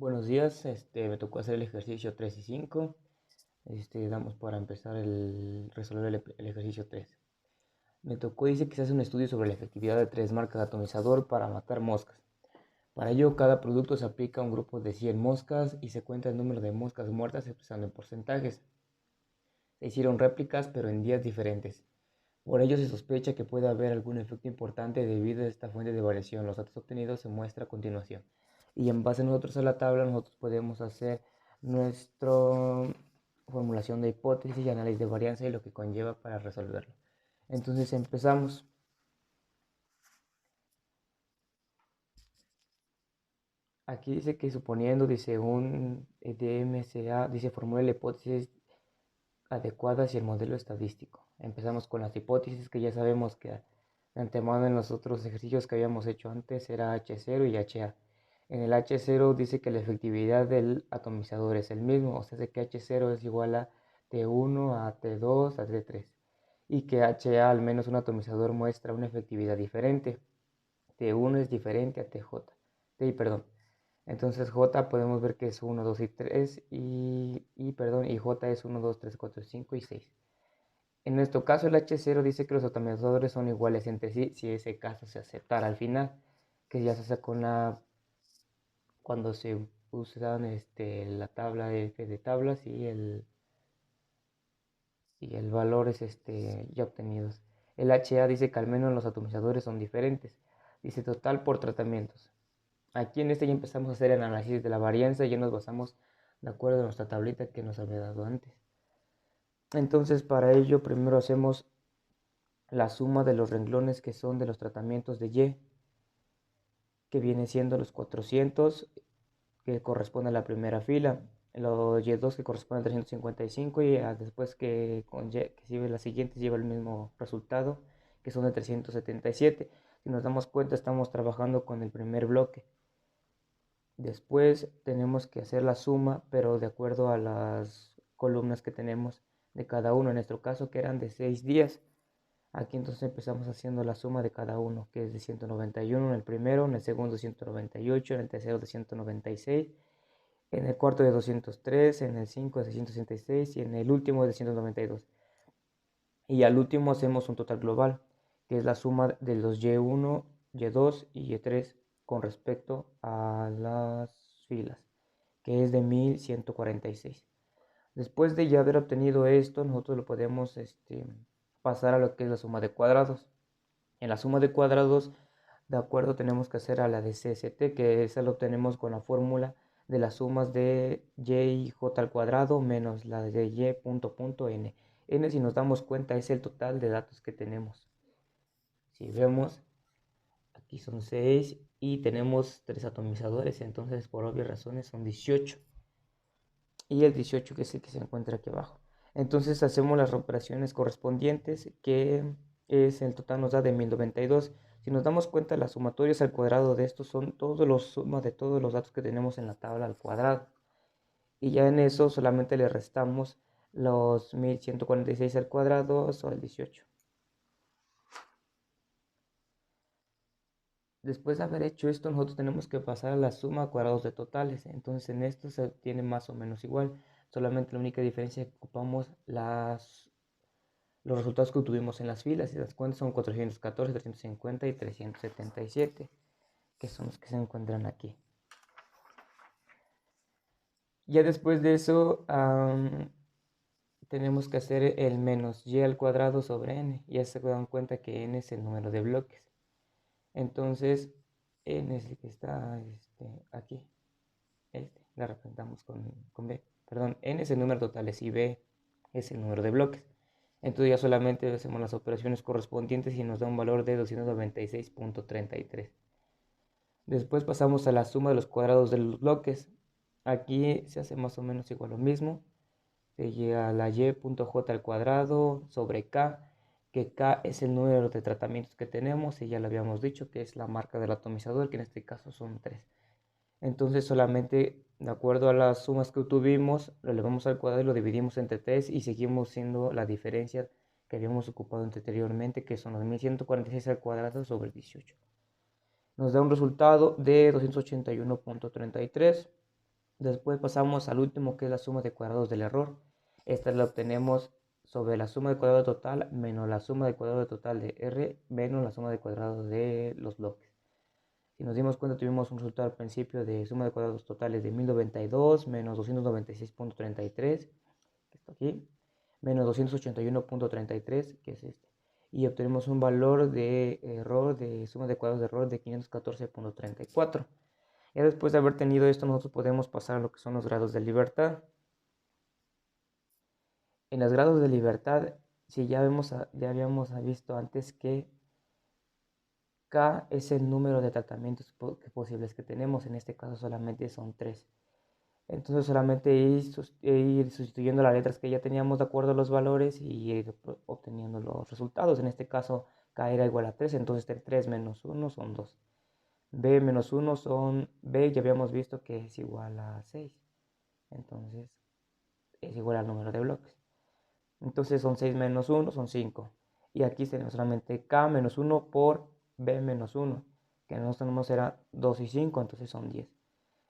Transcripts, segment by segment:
Buenos días, me tocó hacer el ejercicio 3 y 5. Damos para empezar resolver el ejercicio 3. Me tocó, dice que se hace un estudio sobre la efectividad de tres marcas de atomizador para matar moscas. Para ello, cada producto se aplica a un grupo de 100 moscas y se cuenta el número de moscas muertas expresando en porcentajes. Se hicieron réplicas, pero en días diferentes. Por ello, se sospecha que puede haber algún efecto importante debido a esta fuente de variación. Los datos obtenidos se muestran a continuación. Y en base nosotros a la tabla, nosotros podemos hacer nuestra formulación de hipótesis y análisis de varianza y lo que conlleva para resolverlo. Entonces empezamos. Aquí dice que suponiendo, dice un DMCA, dice formula la hipótesis adecuada hacia el modelo estadístico. Empezamos con las hipótesis que ya sabemos que de antemano en los otros ejercicios que habíamos hecho antes era H0 y HA. En el H0 dice que la efectividad del atomizador es el mismo, o sea que H0 es igual a T1, a T2, a T3. Y que HA, al menos un atomizador, muestra una efectividad diferente. T1 es diferente a TJ. Perdón. Entonces J podemos ver que es 1, 2 y 3 y J es 1, 2, 3, 4, 5 y 6. En nuestro caso el H0 dice que los atomizadores son iguales entre sí si ese caso se aceptara al final, que ya se sacó cuando se usan la tabla F de tablas y el valor es ya obtenidos. El HA dice que al menos los atomizadores son diferentes. Dice total por tratamientos. Aquí en ya empezamos a hacer el análisis de la varianza y ya nos basamos de acuerdo a nuestra tablita que nos había dado antes. Entonces para ello primero hacemos la suma de los renglones que son de los tratamientos de Y, que viene siendo los 400, que corresponde a la primera fila, los Y2 que corresponde a 355 y después que sigue la siguiente lleva el mismo resultado, que son de 377. Si nos damos cuenta estamos trabajando con el primer bloque. Después tenemos que hacer la suma, pero de acuerdo a las columnas que tenemos de cada uno, en nuestro caso que eran de 6 días. Aquí entonces empezamos haciendo la suma de cada uno, que es de 191 en el primero, en el segundo 198, en el tercero de 196, en el cuarto de 203, en el 5 de 166 y en el último de 192. Y al último hacemos un total global, que es la suma de los Y1, Y2 y Y3 con respecto a las filas, que es de 1146. Después de ya haber obtenido esto, nosotros lo podemos pasar a lo que es la suma de cuadrados. En la suma de cuadrados, de acuerdo, tenemos que hacer a la de CST, que esa lo obtenemos con la fórmula de las sumas de y y j al cuadrado menos la de y punto n. N, si nos damos cuenta, es el total de datos que tenemos. Si vemos, aquí son 6 y tenemos 3 atomizadores, entonces por obvias razones son 18. Y el 18 que es el que se encuentra aquí abajo. Entonces hacemos las operaciones correspondientes, que es el total nos da de 1092. Si nos damos cuenta, las sumatorias al cuadrado de estos son todos los sumas de todos los datos que tenemos en la tabla al cuadrado. Y ya en eso solamente le restamos los 1146 al cuadrado sobre el 18. Después de haber hecho esto, nosotros tenemos que pasar a la suma a cuadrados de totales. Entonces en esto se obtiene más o menos igual. Solamente la única diferencia es que ocupamos los resultados que obtuvimos en las filas. Y las cuentas son 414, 350 y 377, que son los que se encuentran aquí. Ya después de eso, tenemos que hacer el menos y al cuadrado sobre n. Ya se dan cuenta que n es el número de bloques. Entonces, n es el que está aquí. La representamos con b. Perdón, n es el número de totales y b es el número de bloques. Entonces ya solamente hacemos las operaciones correspondientes y nos da un valor de 296.33. Después pasamos a la suma de los cuadrados de los bloques. Aquí se hace más o menos igual lo mismo. Se llega a la y.j al cuadrado sobre k, que k es el número de tratamientos que tenemos y ya lo habíamos dicho que es la marca del atomizador, que en este caso son 3. Entonces solamente de acuerdo a las sumas que obtuvimos, lo elevamos al cuadrado y lo dividimos entre 3 y seguimos siendo la diferencia que habíamos ocupado anteriormente, que son los 1146 al cuadrado sobre 18. Nos da un resultado de 281.33. Después pasamos al último, que es la suma de cuadrados del error. Esta la obtenemos sobre la suma de cuadrado total menos la suma de cuadrado total de R menos la suma de cuadrados de los bloques. Si nos dimos cuenta, tuvimos un resultado al principio de suma de cuadrados totales de 1092 menos 296.33, que está aquí, menos 281.33, que es este. Y obtenemos un valor de error, de suma de cuadrados de error de 514.34. Ya después de haber tenido esto, nosotros podemos pasar a lo que son los grados de libertad. En los grados de libertad, si ya habíamos visto antes que K es el número de tratamientos posibles que tenemos. En este caso solamente son 3. Entonces solamente ir sustituyendo las letras que ya teníamos de acuerdo a los valores y ir obteniendo los resultados. En este caso K era igual a 3, entonces 3 menos 1 son 2. B menos 1 son B, ya habíamos visto que es igual a 6. Entonces es igual al número de bloques. Entonces son 6 menos 1 son 5. Y aquí tenemos solamente K menos 1 por B menos 1, que nosotros tenemos era 2 y 5, entonces son 10.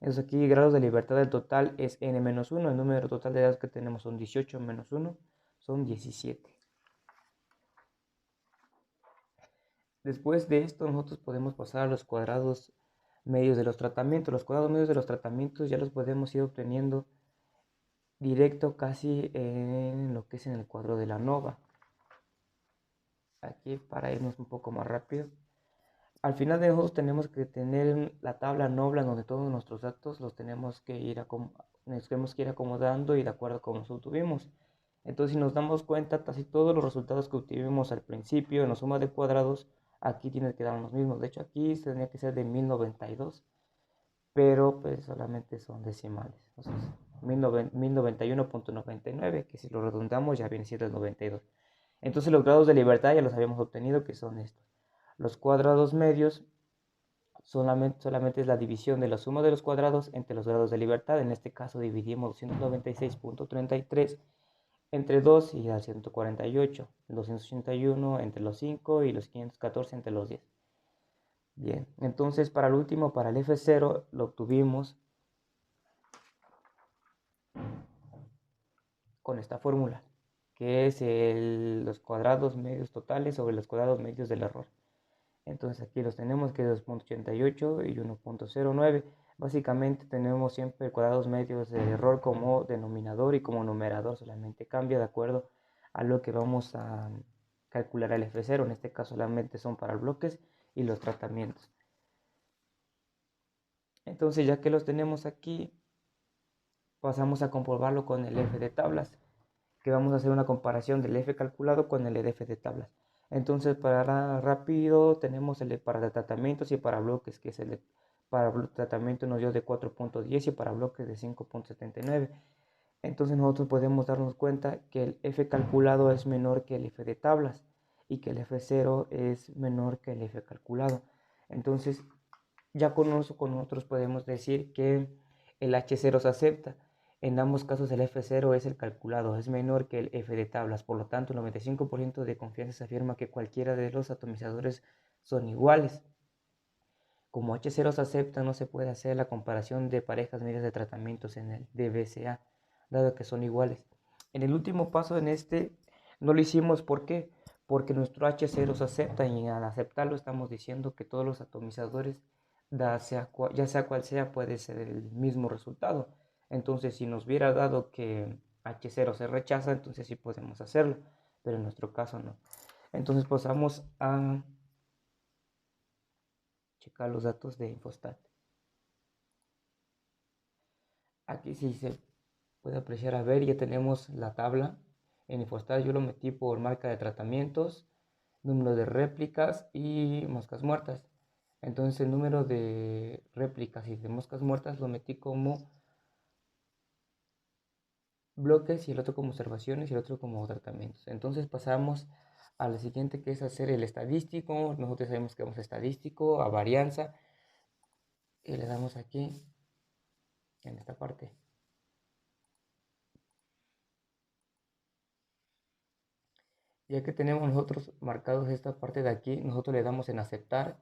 Entonces aquí grados de libertad del total es n menos 1, el número total de datos que tenemos son 18 menos 1, son 17. Después de esto nosotros podemos pasar a los cuadrados medios de los tratamientos. Los cuadrados medios de los tratamientos ya los podemos ir obteniendo directo casi en lo que es en el cuadro de la ANOVA. Aquí para irnos un poco más rápido. Al final de nosotros tenemos que tener la tabla ANOVA donde todos nuestros datos los tenemos que ir acomodando y de acuerdo a cómo los obtuvimos. Entonces, si nos damos cuenta, casi todos los resultados que obtuvimos al principio en la suma de cuadrados, aquí tienen que dar los mismos. De hecho, aquí tendría que ser de 1092, pero pues solamente son decimales. Entonces, 1091.99, que si lo redondamos ya viene siendo el 92. Entonces, los grados de libertad ya los habíamos obtenido, que son estos. Los cuadrados medios solamente es la división de la suma de los cuadrados entre los grados de libertad. En este caso dividimos 296.33 entre 2 y da 148, 281 entre los 5 y los 514 entre los 10. Bien, entonces para el último, para el F0, lo obtuvimos con esta fórmula, que es los cuadrados medios totales sobre los cuadrados medios del error. Entonces aquí los tenemos, que es 2.88 y 1.09. Básicamente tenemos siempre cuadrados medios de error como denominador y como numerador, solamente cambia de acuerdo a lo que vamos a calcular el F0. En este caso solamente son para bloques y los tratamientos. Entonces ya que los tenemos aquí, pasamos a comprobarlo con el F de tablas, que vamos a hacer una comparación del F calculado con el F de tablas. Entonces, para rápido, tenemos el para tratamientos y para bloques, que es el para tratamiento nos dio de 4.10 y para bloques de 5.79. Entonces, nosotros podemos darnos cuenta que el F calculado es menor que el F de tablas y que el F0 es menor que el F calculado. Entonces, ya con nosotros podemos decir que el H0 se acepta. En ambos casos el F0 es el calculado, es menor que el F de tablas, por lo tanto el 95% de confianza se afirma que cualquiera de los atomizadores son iguales. Como H0 se acepta, no se puede hacer la comparación de parejas medias de tratamientos en el DBCA, dado que son iguales. En el último paso en este no lo hicimos, ¿por qué? Porque nuestro H0 se acepta y al aceptarlo estamos diciendo que todos los atomizadores, ya sea cual sea, puede ser el mismo resultado. Entonces, si nos hubiera dado que H0 se rechaza, entonces sí podemos hacerlo, pero en nuestro caso no. Entonces pasamos a checar los datos de Infostat. Aquí sí se puede apreciar, a ver, ya tenemos la tabla. En Infostat yo lo metí por marca de tratamientos, número de réplicas y moscas muertas. Entonces el número de réplicas y de moscas muertas lo metí como bloques y el otro como observaciones y el otro como tratamientos. Entonces pasamos a la siguiente, que es hacer el estadístico. Nosotros sabemos que vamos a estadístico, a varianza, y le damos aquí en esta parte. Ya que tenemos nosotros marcados esta parte de aquí, nosotros le damos en aceptar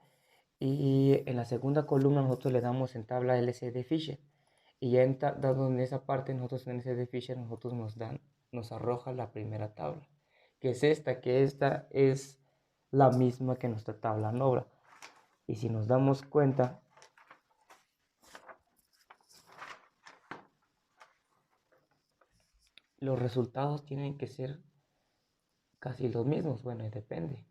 y en la segunda columna nosotros le damos en tabla LCD Fisher. Y ya dado en esa parte, nosotros en ese de Fisher, nosotros nos arroja la primera tabla, que es esta es la misma que nuestra tabla Nobla. Y si nos damos cuenta, los resultados tienen que ser casi los mismos. Bueno, depende.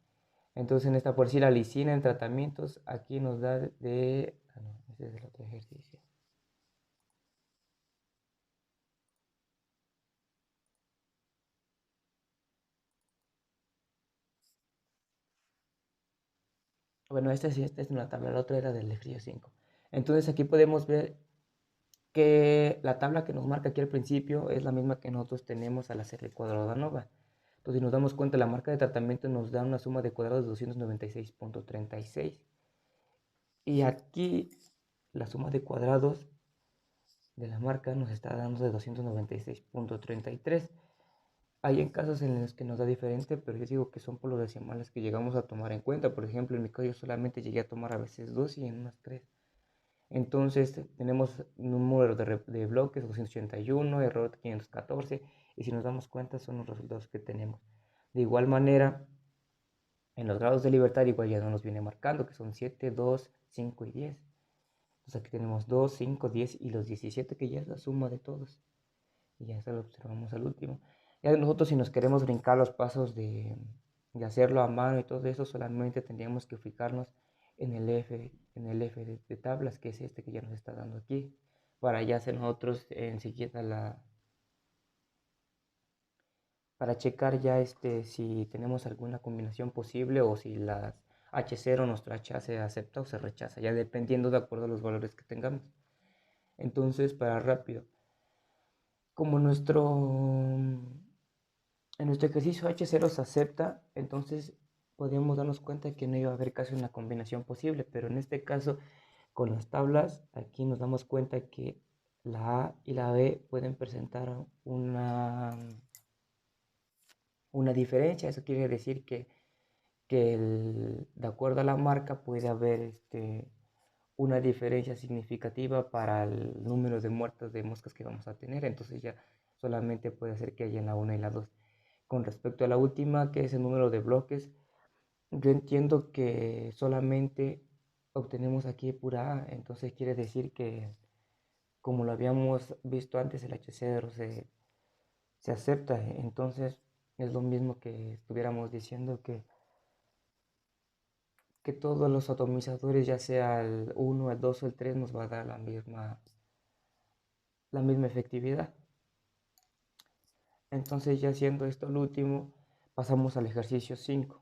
Entonces, en esta, por decir, la lisina en tratamientos, aquí nos da de... Ah, no, ese es el otro ejercicio. Bueno, esta es una tabla, la otra era del ejercicio 5. Entonces, aquí podemos ver que la tabla que nos marca aquí al principio es la misma que nosotros tenemos al hacer el cuadrado de ANOVA. Entonces, si nos damos cuenta, la marca de tratamiento nos da una suma de cuadrados de 296.36. Y aquí la suma de cuadrados de la marca nos está dando de 296.33. Hay en casos en los que nos da diferente, pero yo digo que son por los decimales que llegamos a tomar en cuenta. Por ejemplo, en mi caso yo solamente llegué a tomar a veces 2 y en unas 3. Entonces tenemos un número de bloques 281, error 514, y si nos damos cuenta son los resultados que tenemos. De igual manera, en los grados de libertad igual ya no nos viene marcando, que son 7, 2, 5 y 10. Entonces aquí tenemos 2, 5, 10 y los 17, que ya es la suma de todos. Y ya eso lo observamos al último. Ya nosotros si nos queremos brincar los pasos de hacerlo a mano y todo eso, solamente tendríamos que fijarnos en el F de tablas, que es este que ya nos está dando aquí, para ya hacer nosotros enseguida para checar ya si tenemos alguna combinación posible o si las H0 nuestro HA se acepta o se rechaza, ya dependiendo de acuerdo a los valores que tengamos. Entonces, para rápido, como en nuestro ejercicio H0 se acepta, entonces podríamos darnos cuenta que no iba a haber casi una combinación posible, pero en este caso, con las tablas, aquí nos damos cuenta que la A y la B pueden presentar una diferencia. Eso quiere decir que de acuerdo a la marca puede haber una diferencia significativa para el número de muertes de moscas que vamos a tener. Entonces ya solamente puede ser que haya en la 1 y la 2. Con respecto a la última, que es el número de bloques, yo entiendo que solamente obtenemos aquí pura A, entonces quiere decir que, como lo habíamos visto antes, el H0 se acepta, entonces es lo mismo que estuviéramos diciendo que todos los atomizadores, ya sea el 1, el 2 o el 3, nos va a dar la misma efectividad. Entonces, ya siendo esto el último, pasamos al ejercicio 5.